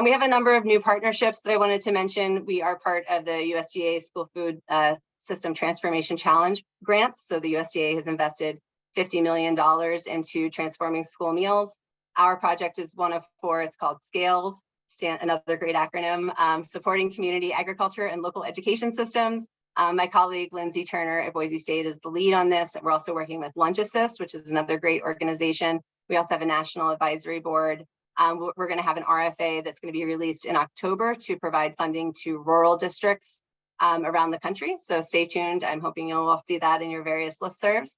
We have a number of new partnerships that I wanted to mention. We are part of the USDA School Food System Transformation Challenge grants. So the USDA has invested $50 million into transforming school meals. Our project is one of 4. It's called SCALES, another great acronym, supporting community agriculture and local education systems. My colleague, Lindsay Turner at Boise State, is the lead on this. We're also working with Lunch Assist, which is another great organization. We also have a national advisory board. We're going to have an RFA that's going to be released in October to provide funding to rural districts around the country. So stay tuned. I'm hoping you'll all see that in your various listservs.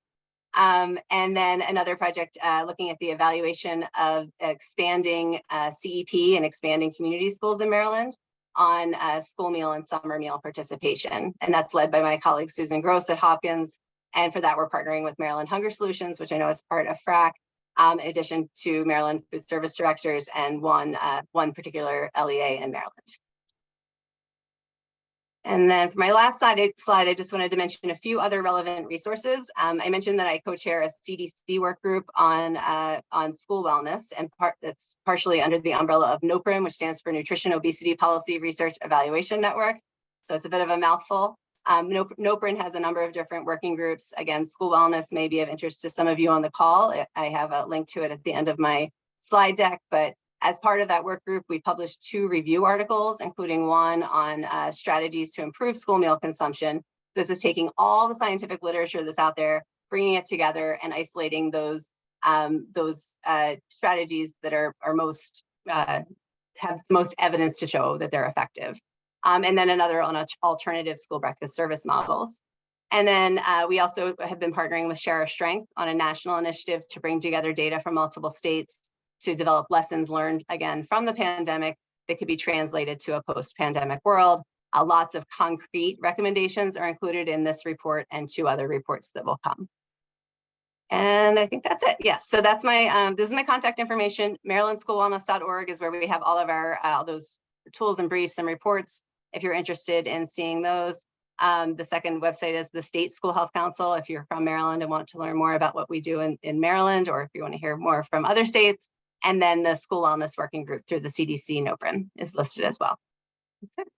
And then another project looking at the evaluation of expanding CEP and expanding community schools in Maryland on school meal and summer meal participation. And that's led by my colleague, Susan Gross at Hopkins. And for that, we're partnering with Maryland Hunger Solutions, which I know is part of Frack, in addition to Maryland Food Service Directors and one particular LEA in Maryland. And then for my last slide, I just wanted to mention a few other relevant resources. I mentioned that I co-chair a CDC work group on school wellness, and that's partially under the umbrella of NOPRIN, which stands for Nutrition, Obesity, Policy, Research, Evaluation Network. So it's a bit of a mouthful. NOPRIN has a number of different working groups. Again, school wellness may be of interest to some of you on the call. I have a link to it at the end of my slide deck, but as part of that work group, we published 2 review articles, including one on strategies to improve school meal consumption. This is taking all the scientific literature that's out there, bringing it together and isolating those those strategies that are most have the most evidence to show that they're effective. And then another on alternative school breakfast service models. And then we also have been partnering with Share Our Strength on a national initiative to bring together data from multiple states to develop lessons learned, again, from the pandemic that could be translated to a post-pandemic world. Lots of concrete recommendations are included in this report and 2 other reports that will come. And I think that's it. Yes, so that's my, this is my contact information. MarylandSchoolWellness.org is where we have all of our, those tools and briefs and reports if you're interested in seeing those. The second website is the State School Health Council if you're from Maryland and want to learn more about what we do in Maryland, or if you want to hear more from other states. And then the School Wellness Working Group through the CDC NOPRIN is listed as well. That's it.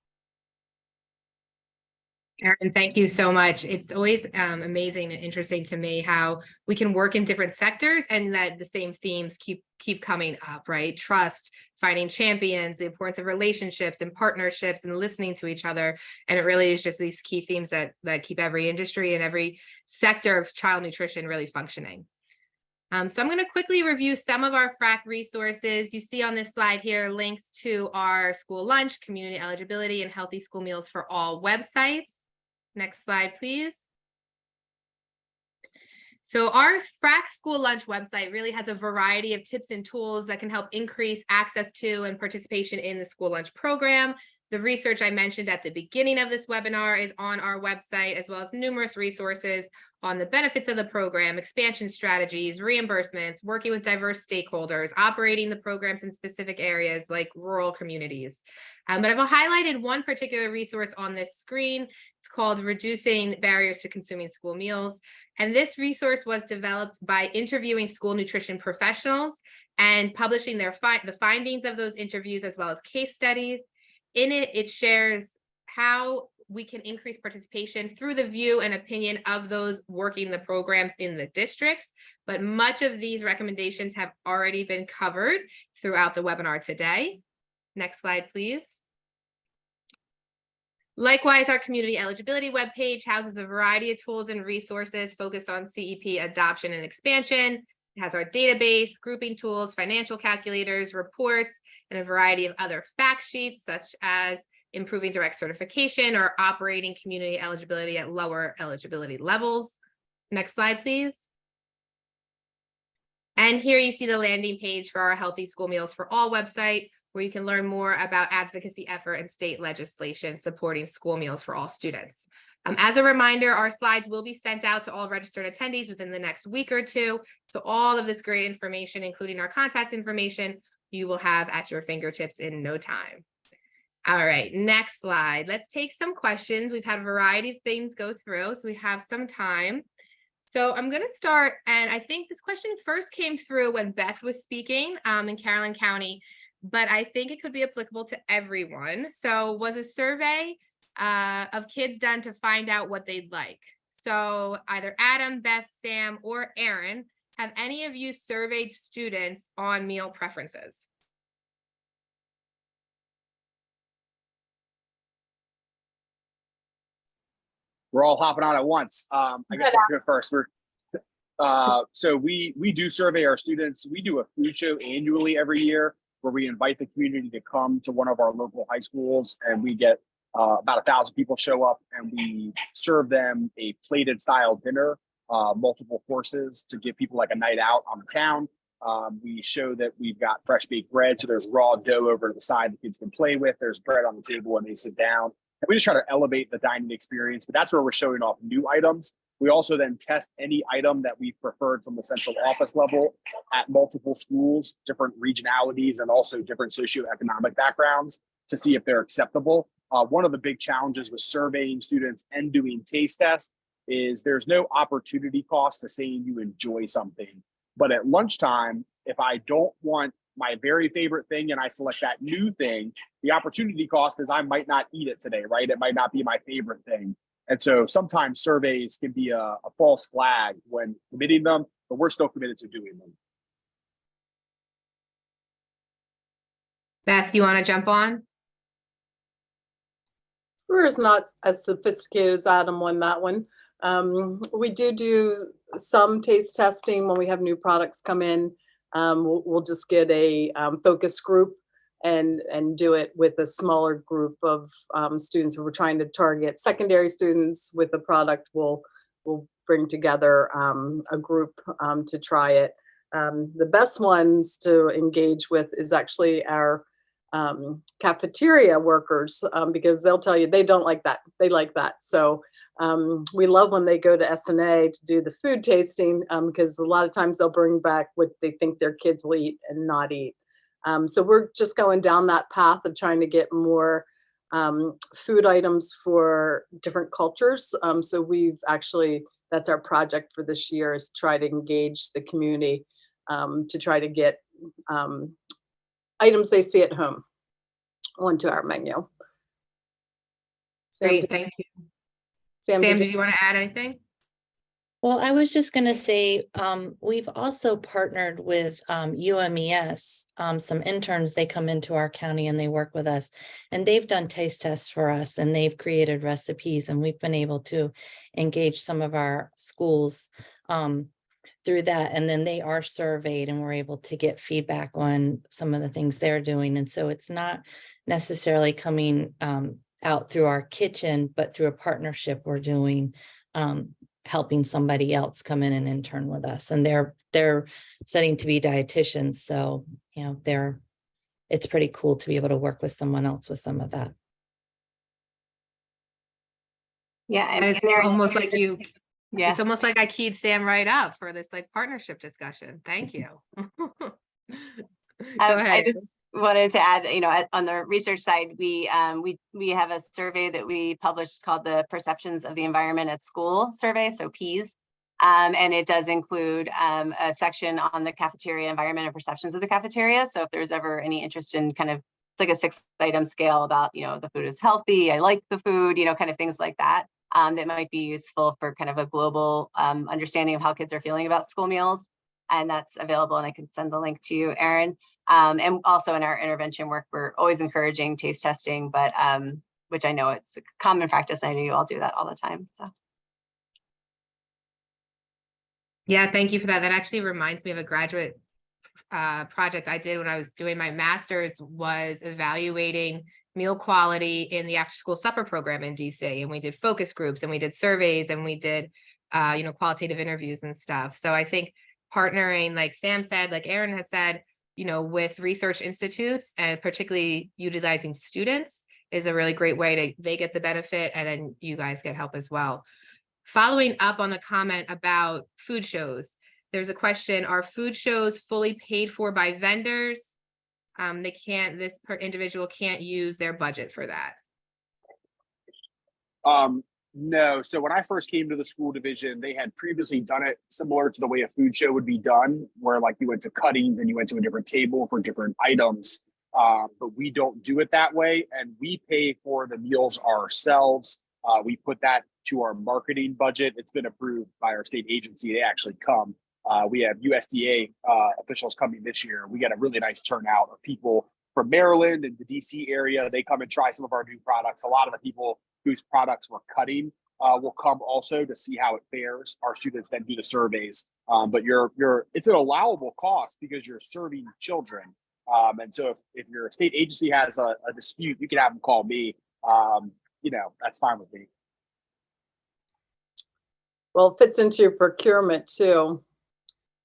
Erin, thank you so much. It's always amazing and interesting to me how we can work in different sectors and that the same themes keep coming up, right? Trust, finding champions, the importance of relationships and partnerships and listening to each other. And it really is just these key themes that keep every industry and every sector of child nutrition really functioning. So I'm going to quickly review some of our Frack resources. You see on this slide here links to our school lunch, community eligibility, and healthy school meals for all websites. Next slide, please. So our Frack School Lunch website really has a variety of tips and tools that can help increase access to and participation in the school lunch program. The research I mentioned at the beginning of this webinar is on our website, as well as numerous resources on the benefits of the program, expansion strategies, reimbursements, working with diverse stakeholders, operating the programs in specific areas like rural communities. But I've highlighted one particular resource on this screen. It's called Reducing Barriers to Consuming School Meals. And this resource was developed by interviewing school nutrition professionals and publishing the findings of those interviews as well as case studies. In it, it shares how we can increase participation through the view and opinion of those working the programs in the districts. But much of these recommendations have already been covered throughout the webinar today. Next slide, please. Likewise, our community eligibility webpage houses a variety of tools and resources focused on CEP adoption and expansion. It has our database, grouping tools, financial calculators, reports, and a variety of other fact sheets, such as improving direct certification or operating community eligibility at lower eligibility levels. Next slide, please. And here you see the landing page for our Healthy School Meals for All website, where you can learn more about advocacy effort and state legislation supporting school meals for all students. As a reminder, our slides will be sent out to all registered attendees within the next week or 2. So all of this great information, including our contact information, you will have at your fingertips in no time. All right, next slide. Let's take some questions. We've had a variety of things go through, so we have some time. So I'm going to start, and I think this question first came through when Beth was speaking in Caroline County, but I think it could be applicable to everyone. So was a survey of kids done to find out what they'd like? So either Adam, Beth, Sam, or Erin, have any of you surveyed students on meal preferences? We're all hopping on at once. I guess I'll go first. So we do survey our students. We do a food show annually every year where we invite the community to come to one of our local high schools, and we get about 1,000 people show up, and we serve them a plated style dinner, multiple courses to give people like a night out on the town. We show that we've got fresh baked bread, so there's raw dough over to the side the kids can play with. There's bread on the table when they sit down. And we just try to elevate the dining experience, but that's where we're showing off new items. We also then test any item that we've preferred from the central office level at multiple schools, different regionalities, and also different socioeconomic backgrounds to see if they're acceptable. One of the big challenges with surveying students and doing taste tests is there's no opportunity cost to saying you enjoy something. But at lunchtime, if I don't want my very favorite thing and I select that new thing, the opportunity cost is I might not eat it today, right? It might not be my favorite thing. And so sometimes surveys can be a false flag when committing them, but we're still committed to doing them. Beth, you want to jump on? We're not as sophisticated as Adam on that one. We do some taste testing when we have new products come in. We'll just get a focus group and do it with a smaller group of students. We're trying to target secondary students with the product. We'll bring together a group to try it. The best ones to engage with is actually our cafeteria workers, because they'll tell you they don't like that. They like that. So we love when they go to SNA to do the food tasting, because a lot of times they'll bring back what they think their kids will eat and not eat. So we're just going down that path of trying to get more food items for different cultures. So we've actually, that's our project for this year, is try to engage the community to try to get items they see at home onto our menu. Sam, Great, thank you. Sam, Sam, did you want to add anything? Well, I was just going to say, we've also partnered with UMES, some interns. They come into our county and they work with us, and they've done taste tests for us, and they've created recipes, and we've been able to engage some of our schools through that. And then they are surveyed, and we're able to get feedback on some of the things they're doing. And so it's not necessarily coming out through our kitchen, but through a partnership we're doing, helping somebody else come in and intern with us. And they're studying to be dietitians. So, you know, it's pretty cool to be able to work with someone else with some of that. Yeah, and It's there, almost like you, yeah. it's almost like I keyed Sam right up for this like partnership discussion. Thank you. Go ahead. I just wanted to add, you know, on the research side, we have a survey that we published called the Perceptions of the Environment at School survey, so PEAS, and it does include a section on the cafeteria environment and perceptions of the cafeteria. So if there's ever any interest in kind of, it's like a 6-item scale about, you know, the food is healthy, I like the food, you know, kind of things like that, that might be useful for kind of a global understanding of how kids are feeling about school meals. And that's available, and I can send the link to you, Erin. And also in our intervention work, we're always encouraging taste testing, but which I know it's a common practice. I know you all do that all the time. So. Yeah, thank you for that. That actually reminds me of a graduate project I did when I was doing my master's, was evaluating meal quality in the after school supper program in DC. And we did focus groups, and we did surveys, and we did, you know, qualitative interviews and stuff. So I think partnering, like Sam said, like Erin has said, you know, with research institutes, and particularly utilizing students, is a really great way to, they get the benefit, and then you guys get help as well. Following up on the comment about food shows, there's a question: are food shows fully paid for by vendors? They can't, this individual can't use their budget for that. No. So when I first came to the school division, they had previously done it similar to the way a food show would be done, where like you went to cuttings and you went to a different table for different items. But we don't do it that way, and we pay for the meals ourselves. We put that to our marketing budget. It's been approved by our state agency. They actually come. We have USDA officials coming this year. We got a really nice turnout of people from Maryland and the DC area. They come and try some of our new products. A lot of the people whose products we're cutting will come also to see how it fares. Our students then do the surveys, but it's an allowable cost because you're serving children. And so if your state agency has a dispute, you can have them call me. You know, that's fine with me. Well, it fits into your procurement too,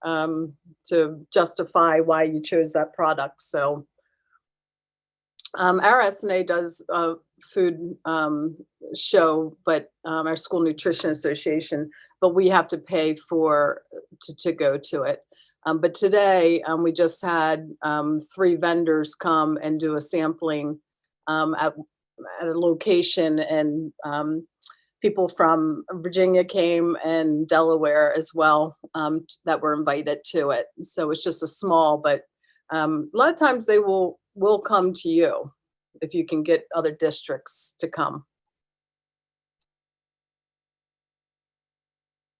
to justify why you chose that product. So our SNA does a food show, but our School Nutrition Association, but we have to pay to go to it. But today we just had 3 vendors come and do a sampling at a location, and people from Virginia came, and Delaware as well, that were invited to it. So it's just a small, but a lot of times they will come to you if you can get other districts to come.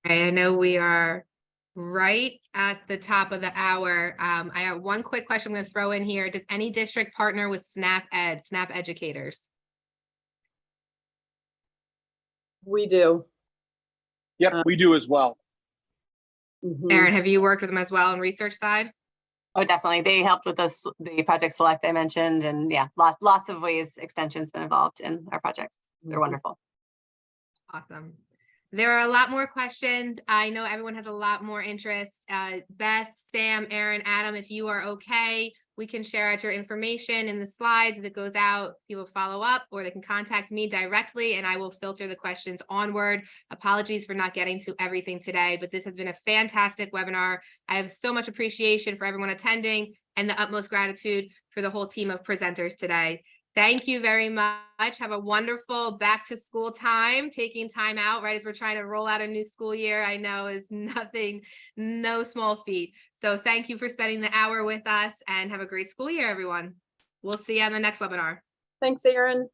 I know we are right at the top of the hour. I have one quick question I'm going to throw in here. Does any district partner with SNAP educators? We do. Yep, we do as well. Mhm. Erin, have you worked with them as well on research side? Oh, definitely. They helped with us, the project select I mentioned, and yeah, lots of ways extension's been involved in our projects. They're Mhm. wonderful. Awesome. There are a lot more questions. I know everyone has a lot more interest. Beth, Sam, Erin, Adam, if you are okay, we can share out your information in the slides as it goes out. People follow up, or they can contact me directly and I will filter the questions onward. Apologies for not getting to everything today, but this has been a fantastic webinar. I have so much appreciation for everyone attending and the utmost gratitude for the whole team of presenters today. Thank you very much. Have a wonderful back to school time. Taking time out right as we're trying to roll out a new school year, I know is no small feat. So thank you for spending the hour with us and have a great school year, everyone. We'll see you on the next webinar. Thanks, Erin.